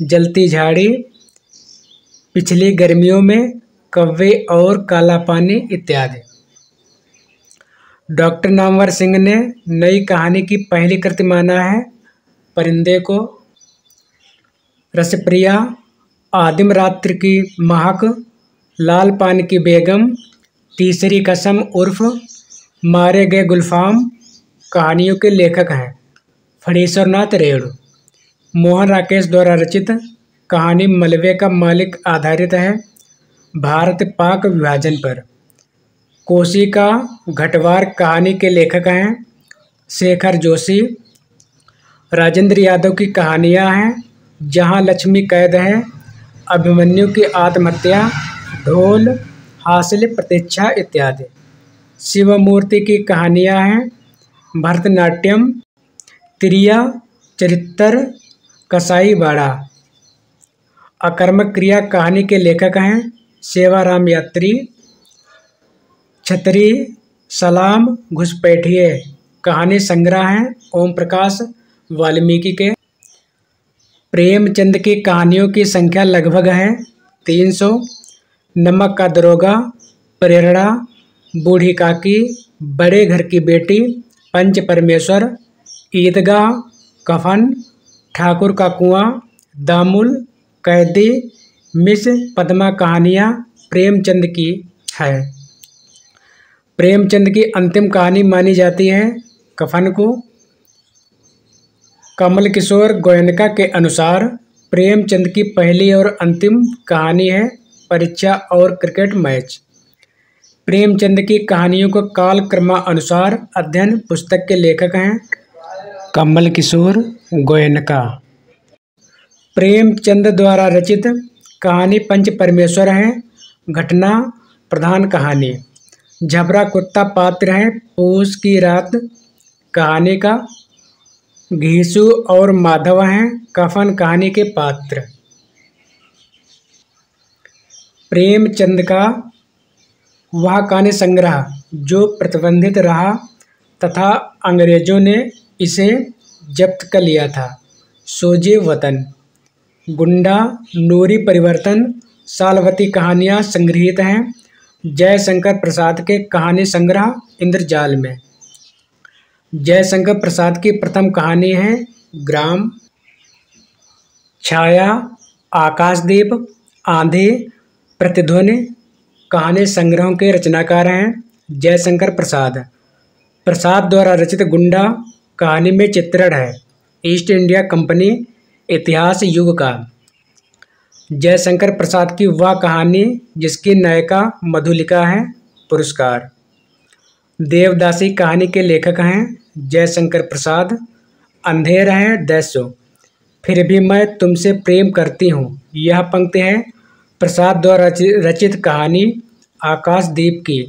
जलती झाड़ी, पिछली गर्मियों में, कव्वे और काला पानी इत्यादि। डॉक्टर नामवर सिंह ने नई कहानी की पहली कृति माना है परिंदे को। रसप्रिया, आदिम रात्रि की महक, लाल पानी की बेगम, तीसरी कसम उर्फ मारे गए गुलफाम कहानियों के लेखक हैं फणीश्वरनाथ रेणु। मोहन राकेश द्वारा रचित कहानी मलबे का मालिक आधारित है भारत पाक विभाजन पर। कोसी का घटवार कहानी के लेखक हैं शेखर जोशी। राजेंद्र यादव की कहानियां हैं जहां लक्ष्मी कैद है, अभिमन्यु की आत्महत्या, ढोल, हासिल प्रतीक्षा इत्यादि। शिवमूर्ति की कहानियां हैं भरतनाट्यम, त्रिया चरित्र, कसाई बाड़ा। अकर्मक क्रिया कहानी के लेखक हैं सेवाराम यात्री। छतरी, सलाम, घुसपैठिए कहानी संग्रह हैं ओम प्रकाश वाल्मीकि के। प्रेमचंद की कहानियों की संख्या लगभग है 300। नमक का दरोगा, प्रेरणा, बूढ़ी काकी, बड़े घर की बेटी, पंच परमेश्वर, ईदगाह, कफन, ठाकुर का कुआं, दामुल, कैदी, मिस पद्मा कहानियाँ प्रेमचंद की है। प्रेमचंद की अंतिम कहानी मानी जाती है कफन को। कमल किशोर गोयनका के अनुसार प्रेमचंद की पहली और अंतिम कहानी है परीक्षा और क्रिकेट मैच। प्रेमचंद की कहानियों को काल क्रमानुसार अध्ययन पुस्तक के लेखक हैं कमल किशोर गोयनका। प्रेमचंद द्वारा रचित कहानी पंच परमेश्वर है घटना प्रधान कहानी। झबरा कुत्ता पात्र है पूस की रात कहानी का। घीसू और माधव हैं कफन कहानी के पात्र। प्रेमचंद का वह कहानी संग्रह जो प्रतिबंधित रहा तथा अंग्रेजों ने इसे जब्त कर लिया था सोजे वतन, गुंडा, नूरी परिवर्तन, सालवती कहानियाँ संग्रहित हैं जयशंकर प्रसाद के कहानी संग्रह इंद्रजाल में। जयशंकर प्रसाद की प्रथम कहानी है ग्राम। छाया, आकाशदीप, आंधी, प्रतिध्वनि कहानी संग्रहों के रचनाकार हैं जयशंकर प्रसाद। प्रसाद द्वारा रचित गुंडा कहानी में चित्रण है ईस्ट इंडिया कंपनी इतिहास युग का। जयशंकर प्रसाद की वह कहानी जिसकी नायिका मधुलिका है पुरस्कार। देवदासी कहानी के लेखक हैं जयशंकर प्रसाद। अंधेर है दैसो, फिर भी मैं तुमसे प्रेम करती हूँ यह पंक्ति है प्रसाद द्वारा रचित कहानी आकाशदीप की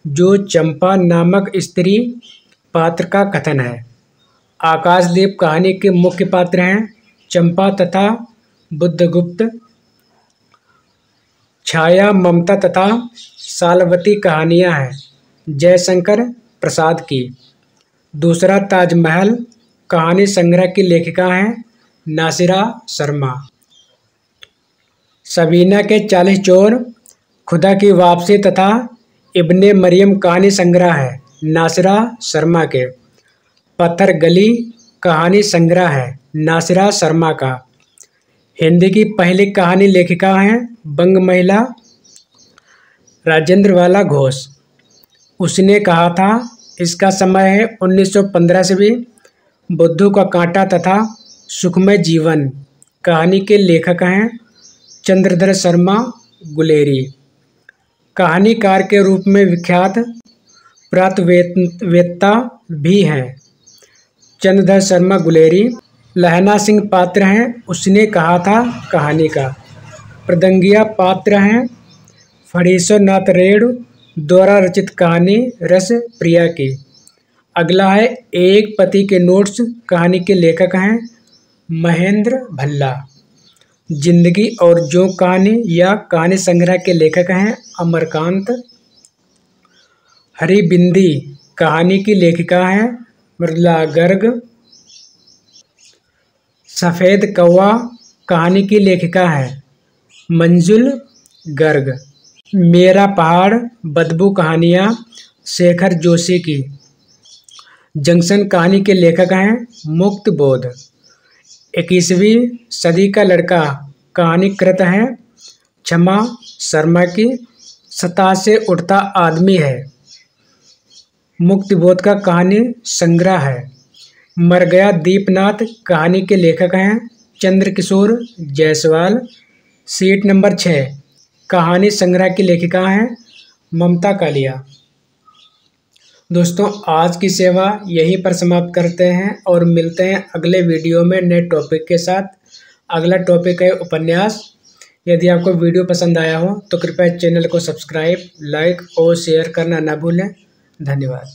जो चंपा नामक स्त्री पात्र का कथन है। आकाशदीप कहानी के मुख्य पात्र हैं चंपा तथा बुद्धगुप्त। छाया, ममता तथा सालवती कहानियाँ हैं जयशंकर प्रसाद की। दूसरा ताजमहल कहानी संग्रह की लेखिका हैं नासिरा शर्मा। सबीना के 40 चोर, खुदा की वापसी तथा इब्ने मरियम कहानी संग्रह है नासिरा शर्मा के। पत्थर गली कहानी संग्रह है नासिरा शर्मा का। हिंदी की पहली कहानी लेखिका हैं बंग महिला राजेंद्रवाला घोष। उसने कहा था इसका समय है 1915 से भी। बुद्धू का कांटा तथा सुखमय जीवन कहानी के लेखक हैं चंद्रधर शर्मा गुलेरी। कहानीकार के रूप में विख्यात पुरातत्ववेत्ता भी हैं चंद्रधर शर्मा गुलेरी। लहना सिंह पात्र हैं उसने कहा था कहानी का। प्रदंगिया पात्र हैं फणीश्वर नाथ रेणु द्वारा रचित कहानी रस प्रिया की। अगला है एक पति के नोट्स, कहानी के लेखक हैं महेंद्र भल्ला। जिंदगी और जोंक कहानी या कहानी संग्रह के लेखक हैं अमरकांत। हरी बिंदी कहानी की लेखिका हैं मृदुला गर्ग। सफ़ेद कौवा कहानी की लेखिका है मंजुल गर्ग। मेरा पहाड़ बदबू कहानियाँ शेखर जोशी की। जंक्शन कहानी के लेखक हैं मुक्त बोध। 21वीं सदी का लड़का कहानी कृत है क्षमा शर्मा की। सतह से उठता आदमी है मुक्त बोध का कहानी संग्रह है। मर गया दीपनाथ कहानी के लेखक हैं चंद्रकिशोर जायसवाल। सीट नंबर 6 कहानी संग्रह की लेखिका हैं ममता कालिया। दोस्तों आज की सेवा यहीं पर समाप्त करते हैं और मिलते हैं अगले वीडियो में नए टॉपिक के साथ। अगला टॉपिक है उपन्यास। यदि आपको वीडियो पसंद आया हो तो कृपया चैनल को सब्सक्राइब, लाइक और शेयर करना ना भूलें। धन्यवाद।